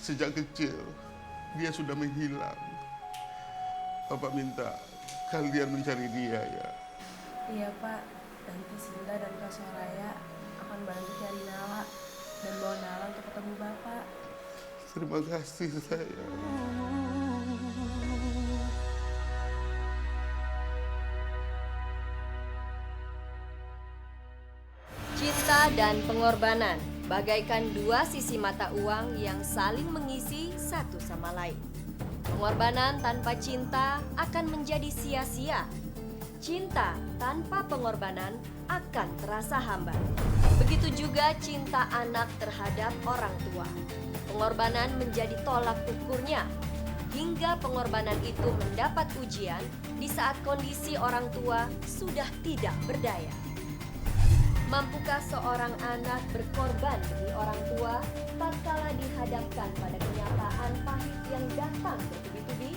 Sejak kecil dia sudah menghilang. Bapak minta kalian mencari dia ya. Iya Pak, nanti Sinta dan Kak Soraya akan bantu cari Nala dan bawa Nala untuk ketemu Bapak. Terima kasih sayang. Cinta dan pengorbanan bagaikan dua sisi mata uang yang saling mengisi satu sama lain. Pengorbanan tanpa cinta akan menjadi sia-sia. Cinta tanpa pengorbanan akan terasa hambar. Begitu juga cinta anak terhadap orang tua. Pengorbanan menjadi tolak ukurnya. Hingga pengorbanan itu mendapat ujian di saat kondisi orang tua sudah tidak berdaya. Mampukah seorang anak berkorban demi orang tua tatkala dihadapkan pada kenyataan pahit yang datang bertubi-tubi?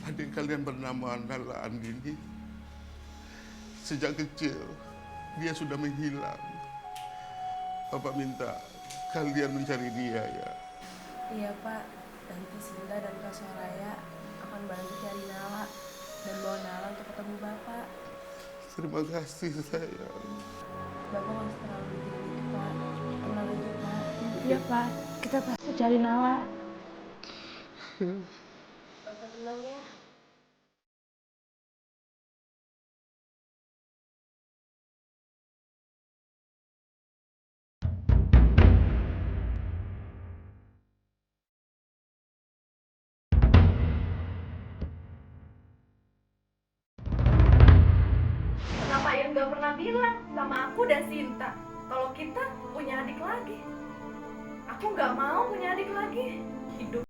Adik kalian bernama Nala Andini. Sejak kecil dia sudah menghilang. Bapak minta kalian mencari dia ya. Iya Pak, nanti Sinta dan Kak Soraya akan bantu cari Nala dan bawa Nala untuk ketemu Bapak. Terima kasih sayang. Bapak nggak usah terlalu mikirin itu Pak, tenang aja Pak. Iya Pak, kita pasti cari Nala. Bapak tenang ya. Kenapa yang nggak pernah bilang sama aku dan Sinta kalau kita punya adik lagi? Aku nggak mau punya adik lagi. Hidup.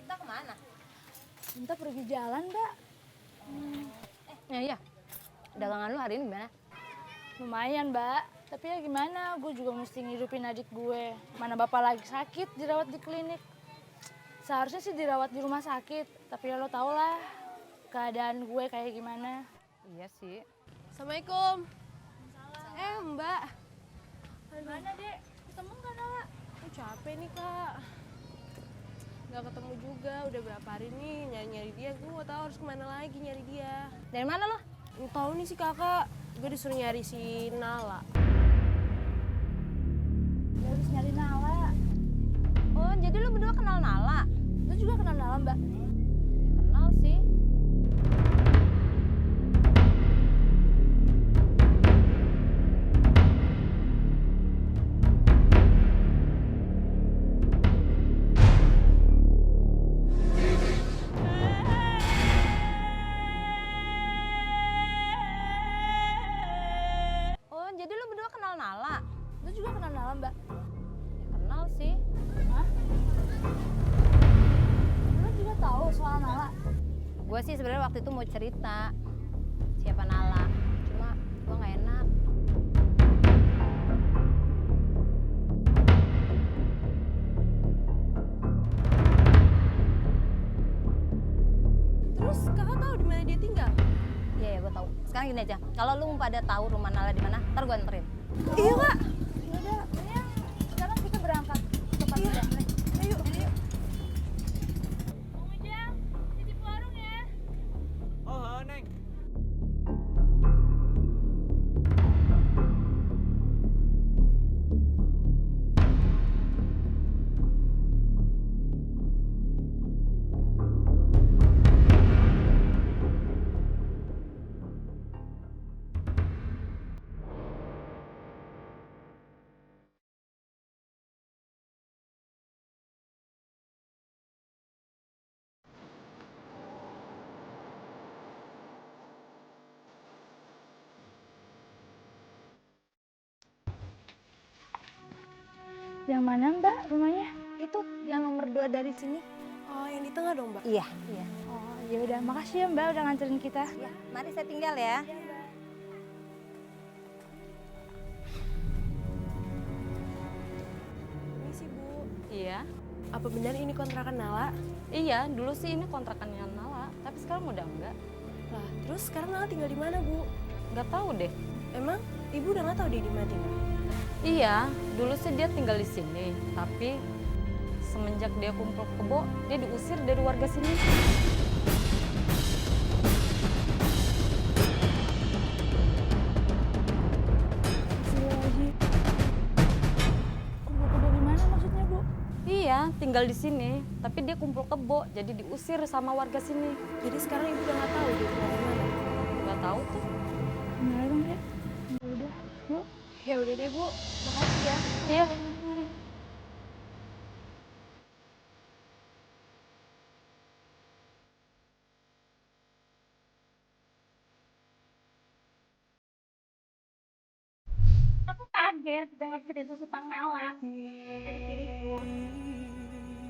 Sinta kemana? Sinta pergi jalan, Mbak. Iya. Dagangan lu hari ini gimana? Lumayan, Mbak. Tapi ya gimana, gue juga mesti ngidupin adik gue. Mana bapak lagi sakit, dirawat di klinik. Seharusnya sih dirawat di rumah sakit. Tapi ya lo tau lah, keadaan gue kayak gimana. Iya sih. Assalamualaikum. Mbak. Gimana, Dek? Ketemu nggak, Nala? Aku capek nih Kak. Gak ketemu juga, udah berapa hari nih nyari-nyari dia. Gue gak tau harus kemana lagi nyari dia. Dari mana lo? Nggak tahu nih si kakak, gue disuruh nyari si Nala. Ya harus nyari Nala. Oh, jadi lu berdua kenal Nala? Lo juga kenal Nala, Mbak? Ya, kenal sih. Oh, jadi lu berdua kenal Nala? Lo juga kenal Nala, Mbak? Ya, kenal sih. Hah? Lo juga tahu soal Nala? Gue Gue sih sebenarnya waktu itu mau cerita siapa Nala, cuma gue nggak enak. Terus kakak tahu di mana dia tinggal? Iya ya gue tahu. Sekarang gini aja, kalau lu pada tahu rumah Nala di mana, ntar gue anterin. Iya kak. Yaudah, Neng, sekarang kita berangkat ke Pasundan. Ayo. Bang Ujang, titip warung ya. Oh, Neng. Yang mana Mbak rumahnya? Itu yang nomor 2 dari sini. Oh, yang di tengah dong, Mbak. Iya. Oh, ya udah, makasih ya Mbak udah nganterin kita. Ya, mari saya tinggal ya. Permisi, Bu. Iya, Apa benar ini kontrakan Nala? iya dulu sih ini kontrakannya Nala, tapi sekarang udah enggak. Lah, terus sekarang Nala tinggal di mana, Bu? Nggak tahu deh. Emang Ibu udah nggak tahu dia di mana tinggal? Iya, dulu sih dia tinggal di sini, tapi semenjak dia kumpul kebo, dia diusir dari warga sini. Astagfirullahaladzim. Kumpul dari mana maksudnya Bu? Iya, tinggal di sini, tapi dia kumpul kebo, jadi diusir sama warga sini. Jadi sekarang Ibu udah nggak tahu dia tinggal di mana? Nggak tahu tuh. Benar dong ya? Ya udah, yuk. Ya udah deh, Bu. Makasih ya. Iya. Aku kaget dengar cerita tentang Nala dari diriku.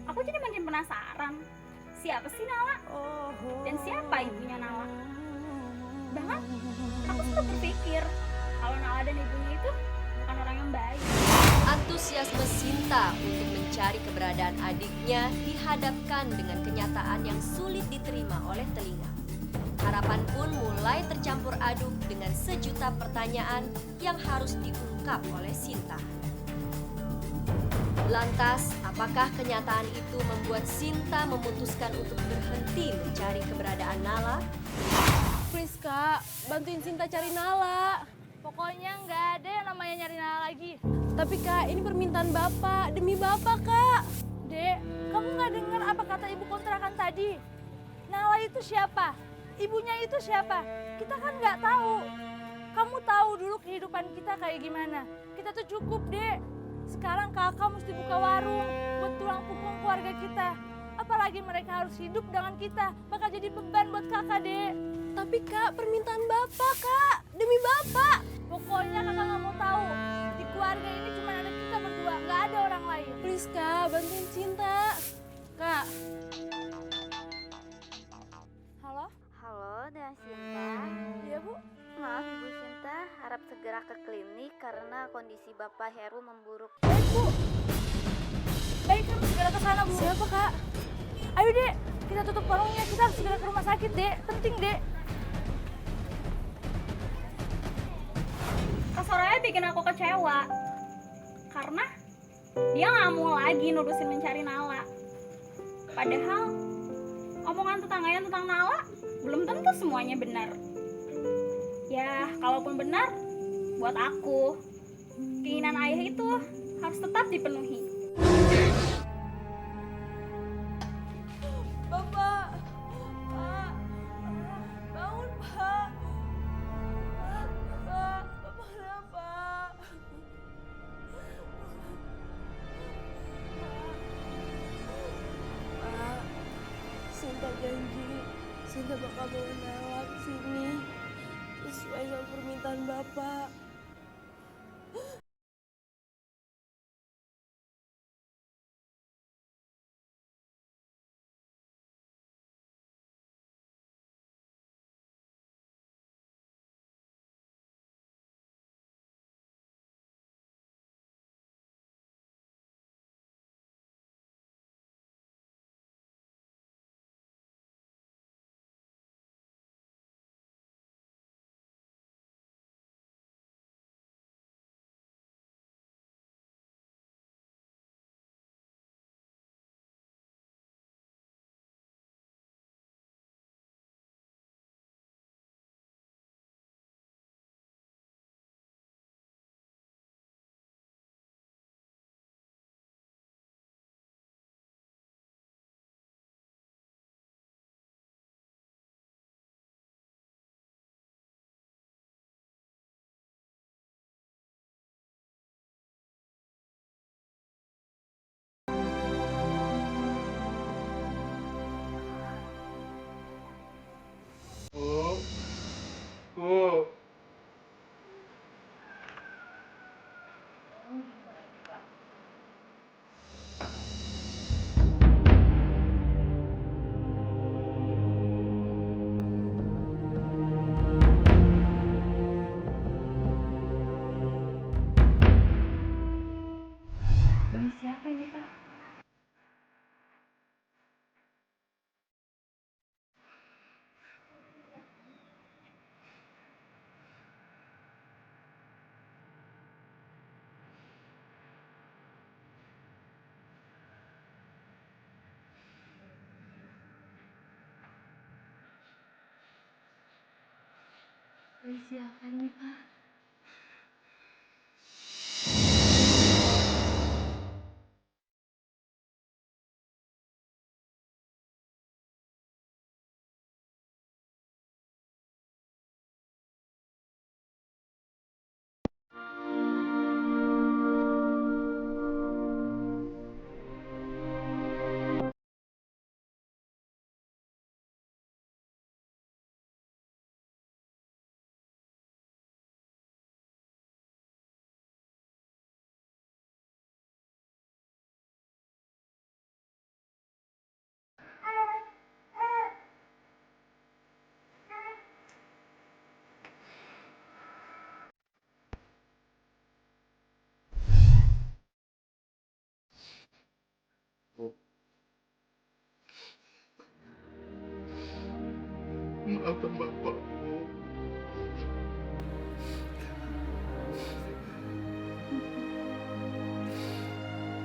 Aku jadi makin penasaran, siapa sih Nala? Dan siapa ibunya Nala? Bahkan aku sempat berpikir kalau Nala dan ibunya itu bukan orang yang baik. Antusiasme Sinta untuk mencari keberadaan adiknya dihadapkan dengan kenyataan yang sulit diterima oleh telinga. Harapan pun mulai tercampur aduk dengan sejuta pertanyaan yang harus diungkap oleh Sinta. Lantas, apakah kenyataan itu membuat Sinta memutuskan untuk berhenti mencari keberadaan Nala? Please, Kak. Bantuin Sinta cari Nala. Pokoknya nggak ada yang namanya nyari Nala lagi. Tapi, Kak, ini permintaan Bapak. Demi Bapak, Kak. Dek, kamu nggak dengar apa kata ibu kontrakan tadi? Nala itu siapa? Ibunya itu siapa? Kita kan nggak tahu. Kamu tahu dulu kehidupan kita kayak gimana. Kita tuh cukup, Dek. Sekarang kakak mesti buka warung buat tulang punggung keluarga kita. Apalagi mereka harus hidup dengan kita. Bakal jadi beban buat kakak, Dek. Tapi, Kak, permintaan Bapak, Kak. Demi Bapak. Pokoknya kakak nggak mau tahu. Di keluarga ini cuma ada kita berdua, nggak ada orang lain. Please, Kak. Bantuin Cinta. Kak. Halo? Halo, dengan Sinta. Iya, Bu? Maaf Ibu Sinta, harap segera ke klinik karena kondisi Bapak Heru memburuk. Baik, Bu. Baik, kami segera ke sana, Bu. Siapa, Kak? Ayo, Dek. Kita tutup warungnya. Kita harus segera ke rumah sakit, Dek. Penting, Dek. Kak Soraya bikin aku kecewa karena dia nggak mau lagi nurusin mencari Nala. Padahal omongan tetangganya tentang Nala belum tentu semuanya benar. Ya, kalaupun benar, buat aku, keinginan ayah itu harus tetap dipenuhi. Bapak. Pak. Bangun, Pak. Bapak. Bapak kenapa? Pak. Sinta janji. Sinta bakal bawa Nala ke sini. Sesuai sama permintaan Bapak. Silakan nih Pak. Maafkan Bapak, Bu.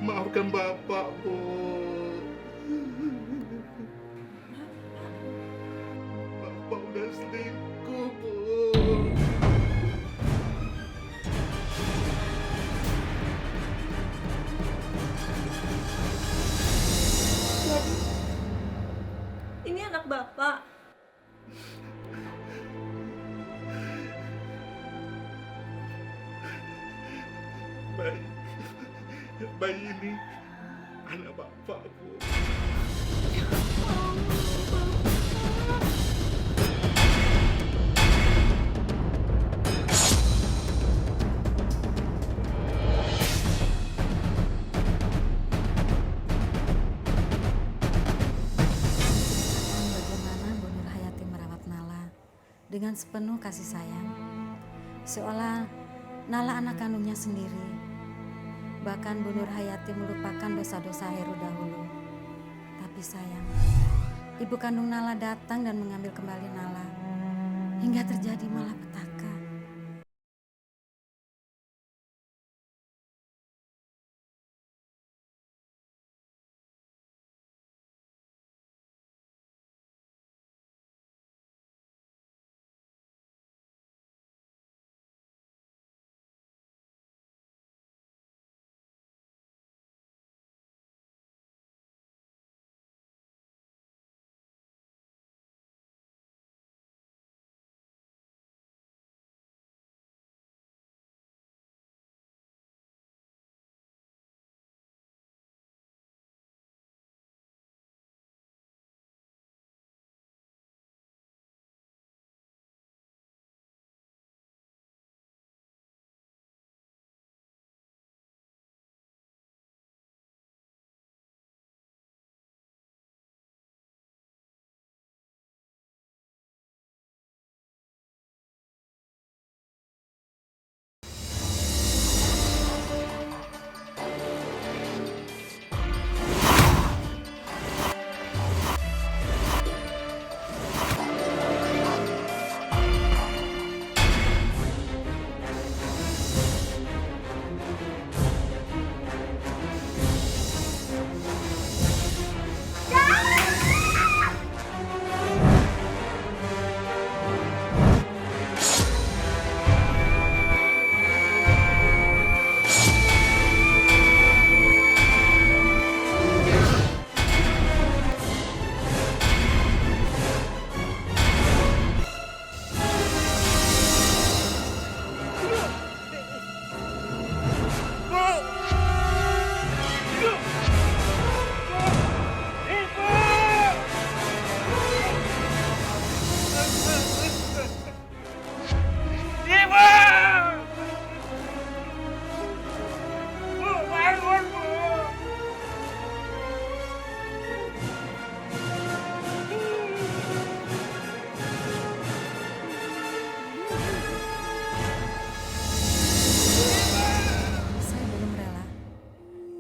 Maafkan Bapak, Bu. Bapak udah selingkuh, Bu. Ini anak Bapak. Bayi ini anak Bapak, Bu. Bagaimana Bu Nur Hayati merawat Nala dengan sepenuh kasih sayang, seolah Nala anak kandungnya sendiri. Bahkan Bu Nur Hayati melupakan dosa-dosa Heru dahulu. Tapi sayang, ibu kandung Nala datang dan mengambil kembali Nala, hingga terjadi malapetaka.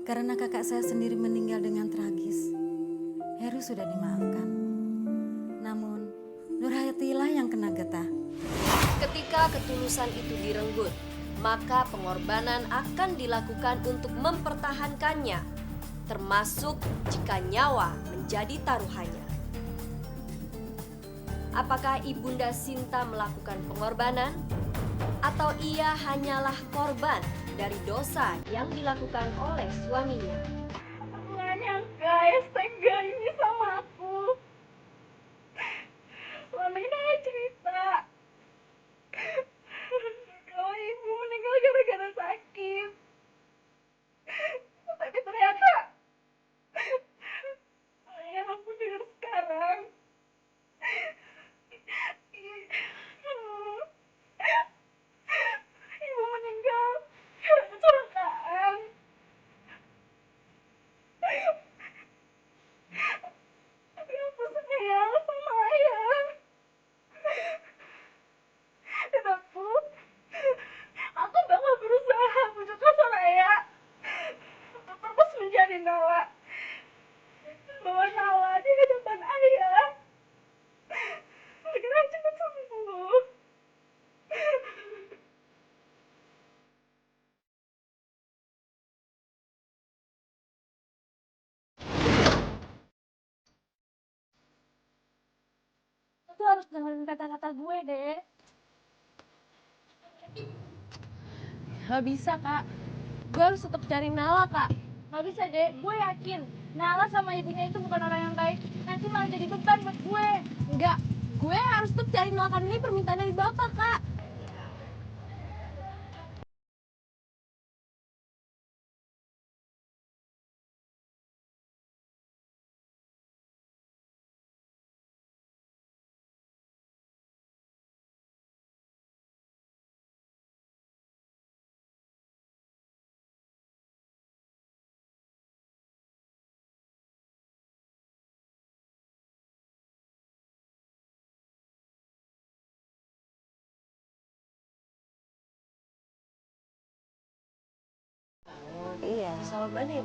Karena kakak saya sendiri meninggal dengan tragis. Heru sudah dimaafkan. Namun, Nur Hayati lah yang kena getah. Ketika ketulusan itu direnggut, maka pengorbanan akan dilakukan untuk mempertahankannya, termasuk jika nyawa menjadi taruhannya. Apakah Ibunda Sinta melakukan pengorbanan? Atau ia hanyalah korban dari dosa yang dilakukan oleh suaminya? Aku gak nyangka ya setega ini sama aku. Selama ini ayah cerita kalau ibu meninggal gara-gara sakit. Tapi ternyata yang aku dengar sekarang ibu meninggal karena kecelakaan. Tapi aku sayang sama ayah. Dan aku bakal berusaha bujuk kasar ayah untuk terus mencari Nala. Bawa Nala di hadapan ayah agar ayah cepat sembuh. Lo tuh harus dengerin kata-kata gue, Dek. Gak bisa, Kak. Gue harus tetap cari Nala, Kak. Gak bisa, Dek. Gue yakin Nala sama ibunya itu bukan orang yang baik. Nanti malah jadi beban buat gue. Enggak, gue harus tetap cari Nala karena ini permintaan dari Bapak, Kak. Iya. Salon mana?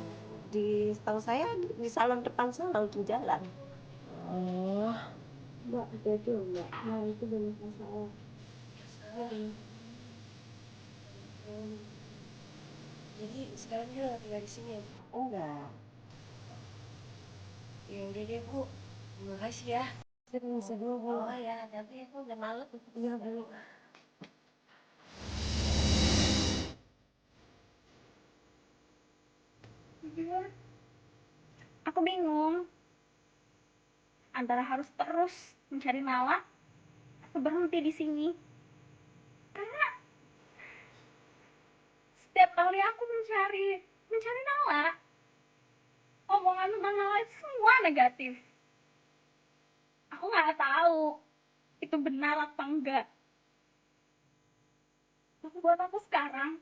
Setahu saya di salon depan sana ujung jalan. Oh. Mbak, hati-hati loh, Mbak. Nah, itu banyak masalah. Jadi sekarang dia udah tinggal di sini ya, Bu? Enggak. Ya udah deh, Bu. Terima kasih ya. Permisi dulu, Bu. Oh ya, hati-hati ya, Bu. Udah malam. Iya, Bu. Aku bingung antara harus terus mencari Nala atau berhenti di sini. Karena setiap kali aku mencari Nala, omongan tentang Nala itu semua negatif. Aku nggak tahu itu benar atau enggak. Tapi buat aku sekarang,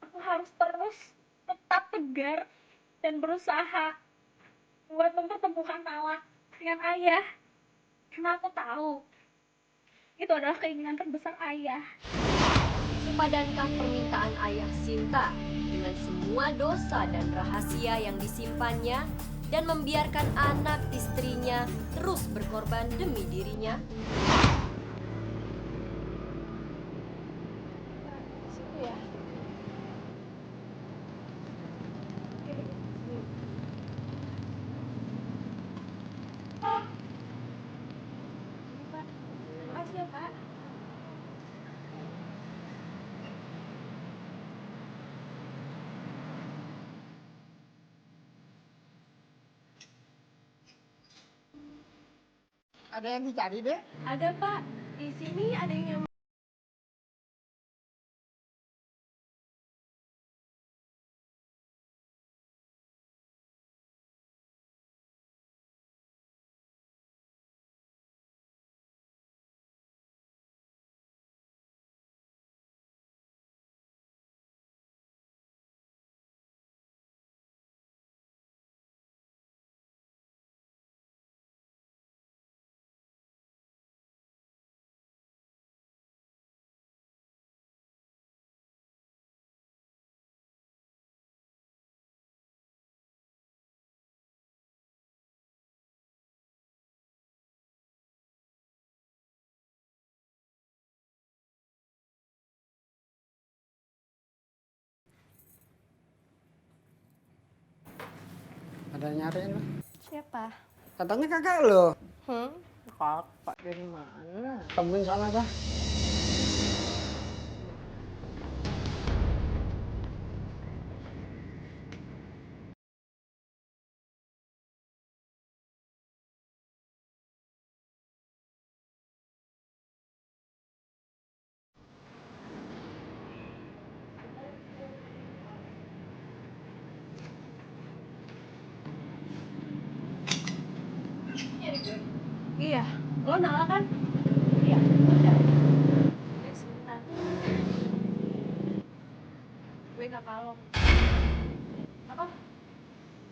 aku harus terus tetap tegar dan berusaha buat mempertemukan Nala dengan ayah. Karena aku tahu itu adalah keinginan terbesar ayah. Sepadankah permintaan ayah Sinta dengan semua dosa dan rahasia yang disimpannya dan membiarkan anak istrinya terus berkorban demi dirinya? Situ ya. Makasih ya, Kak. Ada yang dicari, deh? Ada, Pak. Di sini ada yang Ada yang nyariin lo. siapa? Katanya kakak lo. Kakak dari mana? Temuin sana dah. Iya, lo Nala kan? Iya, udah. Sebentar. Gue kakak lo. Apa?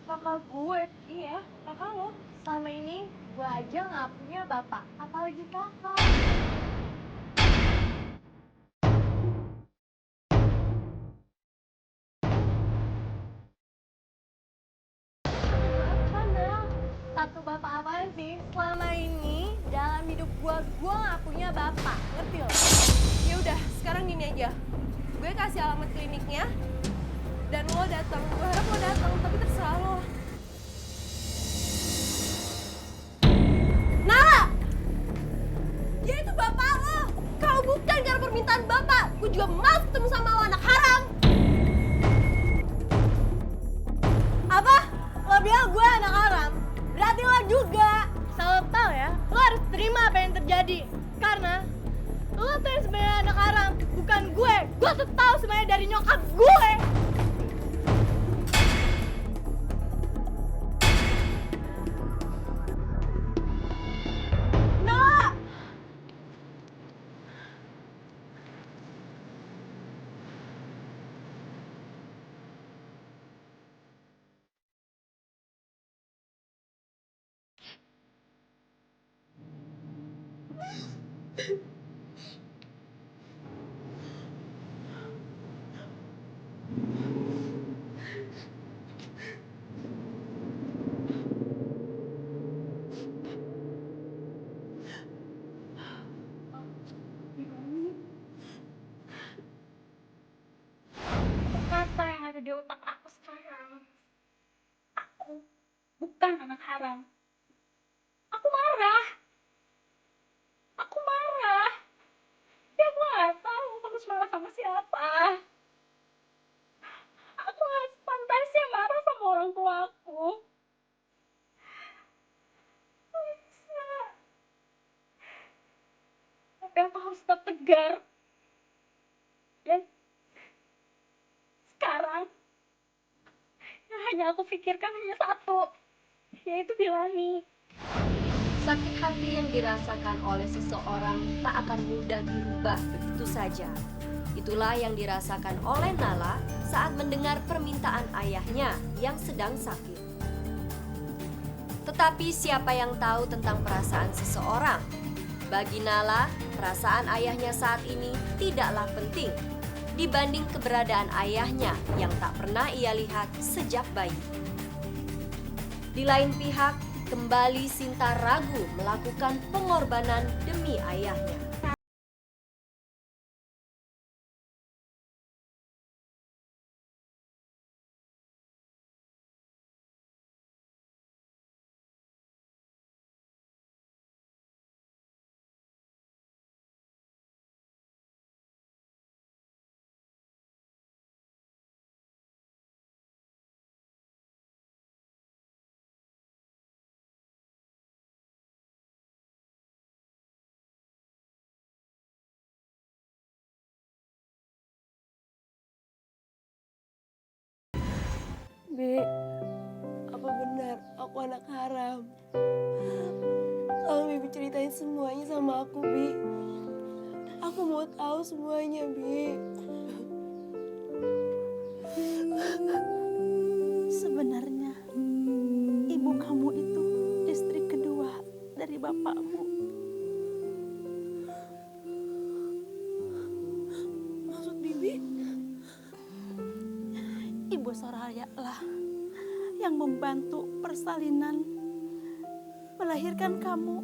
Kakak gue? Iya, kakak lo. Selama ini gue aja gak punya bapak, apalagi kakak. Apa, Nal? Satu bapak apaan sih? Selama ini dalam hidup gue gak punya bapak, ngerti lo? Ya udah, sekarang gini aja. Gue kasih alamat kliniknya dan lo datang. Gue harap lo datang, tapi terserah lo. Nala! Dia itu bapak lo. Kalau bukan karena permintaan bapak, gue juga mau ketemu sama lo, anak haram. Apa? Lo bilang gue anak haram? Berarti lo juga. Asal lo tau ya, lo harus terima apa yang terjadi. Karena lo tuh yang sebenarnya anak haram, bukan gue. Gue tuh tahu sebenarnya dari nyokap gue. Nala! Kata yang ada di otak aku sekarang, aku bukan anak haram. Aku marah. Aku marah. Ya aku gak tahu harus marah sama siapa. Aku gak sepantasnya marah sama orang tua aku. Gak bisa. Tapi aku harus tetap tegar. Dan sekarang yang hanya aku pikirkan hanya satu, yaitu Bilani. Sakit hati yang dirasakan oleh seseorang tak akan mudah dirubah begitu saja. Itulah yang dirasakan oleh Nala saat mendengar permintaan ayahnya yang sedang sakit. Tetapi siapa yang tahu tentang perasaan seseorang? Bagi Nala, perasaan ayahnya saat ini tidaklah penting dibanding keberadaan ayahnya yang tak pernah ia lihat sejak bayi. Di lain pihak, kembali Sinta ragu melakukan pengorbanan demi ayahnya. Bi, apa benar aku anak haram? Tolong Bibi ceritain semuanya sama aku, Bi. Aku mau tahu semuanya, Bi. Sebenarnya ibu kamu itu istri kedua dari bapakmu. Maksud Bibi? Ibu Soraya lah yang membantu persalinan melahirkan kamu.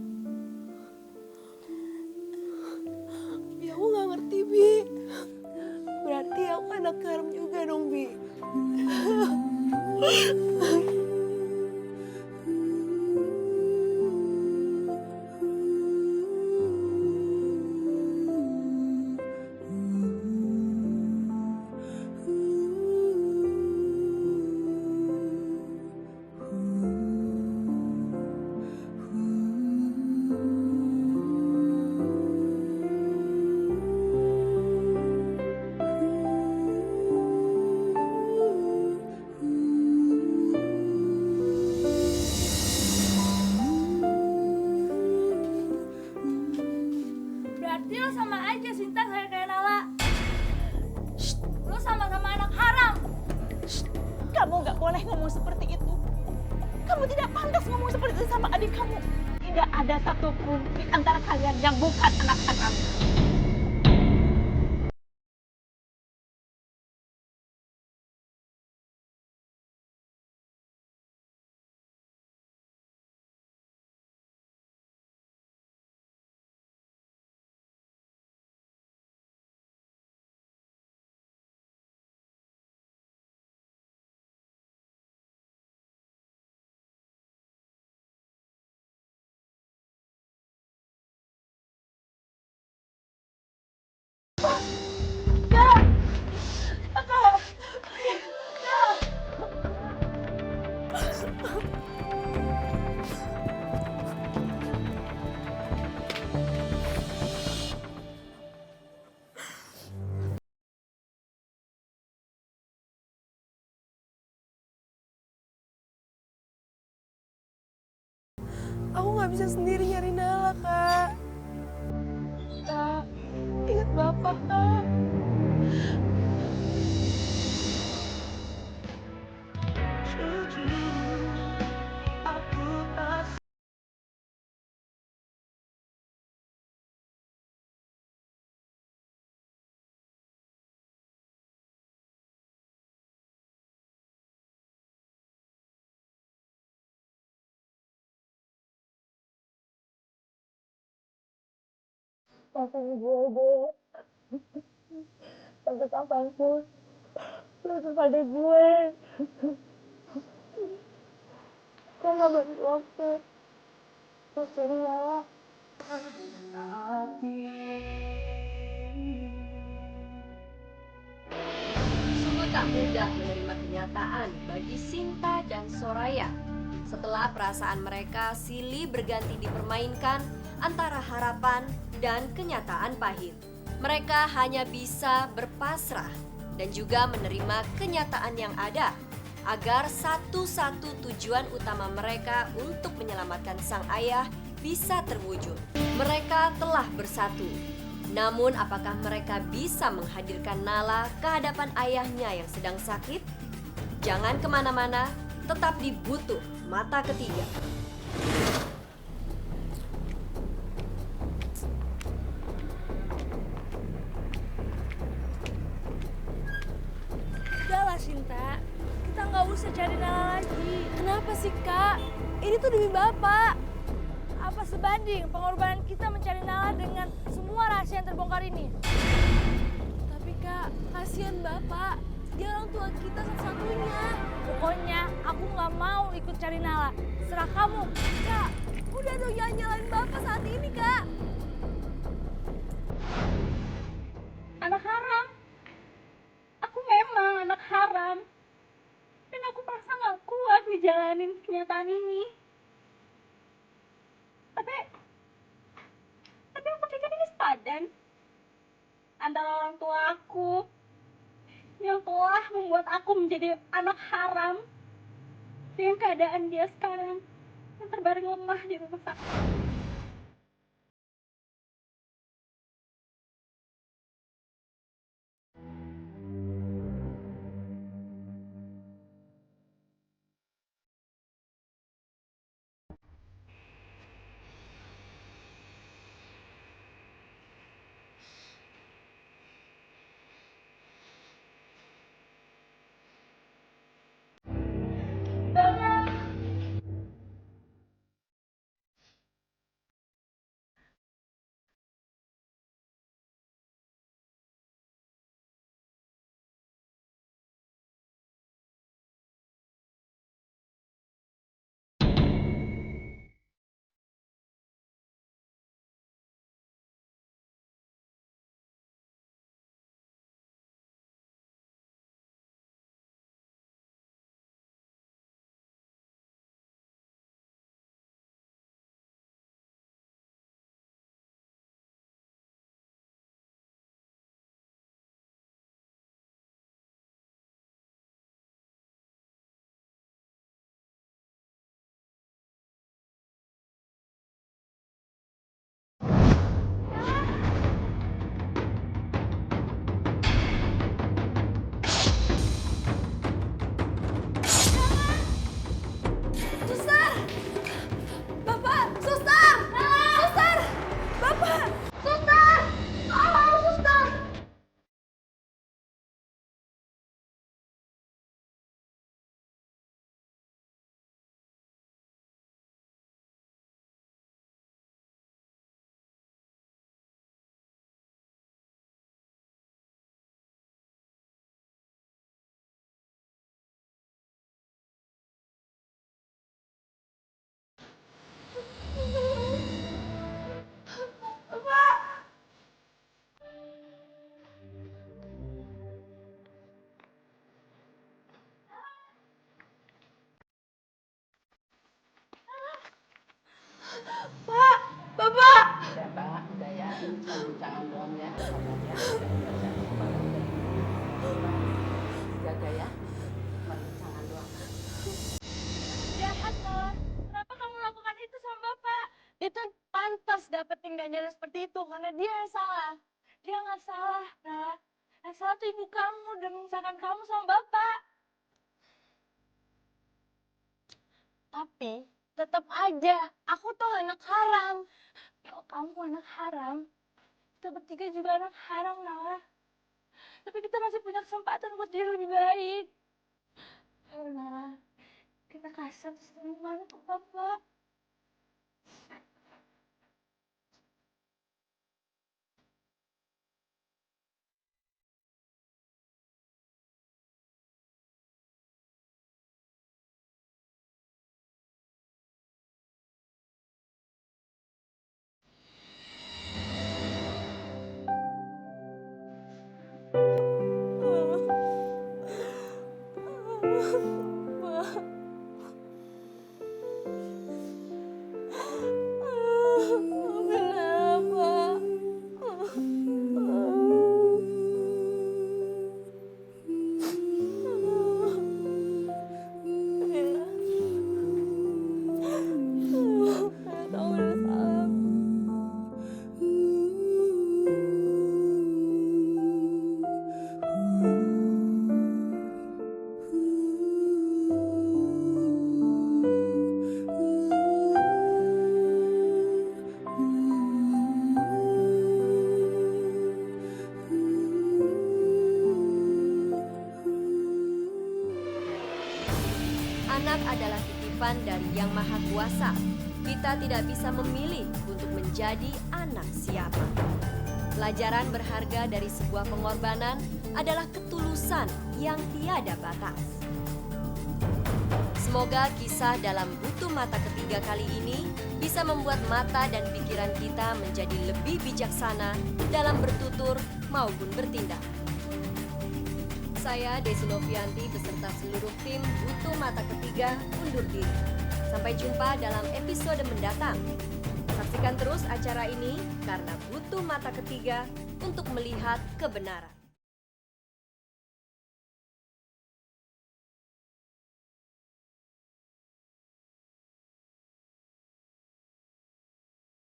Ya aku nggak ngerti, Bi. Berarti aku anak haram juga dong, Bi. Berarti lo sama aja Sinta kayak Nala. Lo sama-sama anak haram. Kamu gak boleh ngomong seperti itu. Kamu tidak pantas ngomong seperti itu sama adik kamu. Tidak ada satupun di antara kalian yang bukan anak haram. Aku nggak bisa sendiri nyari Nala, Kak. Kak, ingat Bapak, Kak. Maafin gue deh. Sampai kapanpun lo kepada gue. Kok gak bantu aku? Terus jadi Nala. Sungguh tak mudah menerima kenyataan bagi Sinta dan Soraya. Setelah perasaan mereka silih berganti dipermainkan antara harapan dan kenyataan pahit. Mereka hanya bisa berpasrah dan juga menerima kenyataan yang ada agar satu-satu tujuan utama mereka untuk menyelamatkan sang ayah bisa terwujud. Mereka telah bersatu. Namun apakah mereka bisa menghadirkan Nala ke hadapan ayahnya yang sedang sakit? Jangan kemana-mana, tetap di Butuh Mata Ketiga. Udahlah, Sinta. Kita nggak usah cari Nala lagi. Kenapa sih, Kak? Ini tuh demi Bapak. Apa sebanding pengorbanan kita mencari Nala dengan semua rahasia yang terbongkar ini? Tapi, Kak, kasihan Bapak. Dia orang tua kita satu-satunya. Pokoknya aku nggak mau ikut cari Nala. Serah kamu. Kak, udah dong jangan nyalain Bapak saat ini, Kak. Anak haram. Aku memang anak haram. Dan aku merasa gak kuat ngejalanin kenyataan ini. Tapi aku pikir ini sepadan antara orang tua aku yang telah membuat aku menjadi anak haram dengan keadaan dia sekarang yang terbaring lemah di rumah sakit. Jaga ya. Jangan doang. Jahat, Nala. Kenapa kamu lakukan itu sama Bapak? Itu pantas dapetin ganjaran seperti itu karena dia yang salah. Dia nggak salah, Nala. Yang salah tuh ibu kamu udah memisahkan kamu sama Bapak. Tapi tetap aja, aku tuh anak haram. Kalau kamu anak haram, kita bertiga juga anak haram, Nala. Tapi kita masih punya kesempatan buat jadi lebih baik. Ayo, Nala. Kita kasih semuanya ke Bapak. Anak adalah titipan dari Yang Maha Kuasa. Kita tidak bisa memilih untuk menjadi anak siapa. Pelajaran berharga dari sebuah pengorbanan adalah ketulusan yang tiada batas. Semoga kisah dalam Butuh Mata Ketiga kali ini bisa membuat mata dan pikiran kita menjadi lebih bijaksana dalam bertutur maupun bertindak. Saya Desi Novianti beserta seluruh tim Butuh Mata Ketiga undur diri. Sampai jumpa dalam episode mendatang. Saksikan terus acara ini karena Butuh Mata Ketiga untuk melihat kebenaran.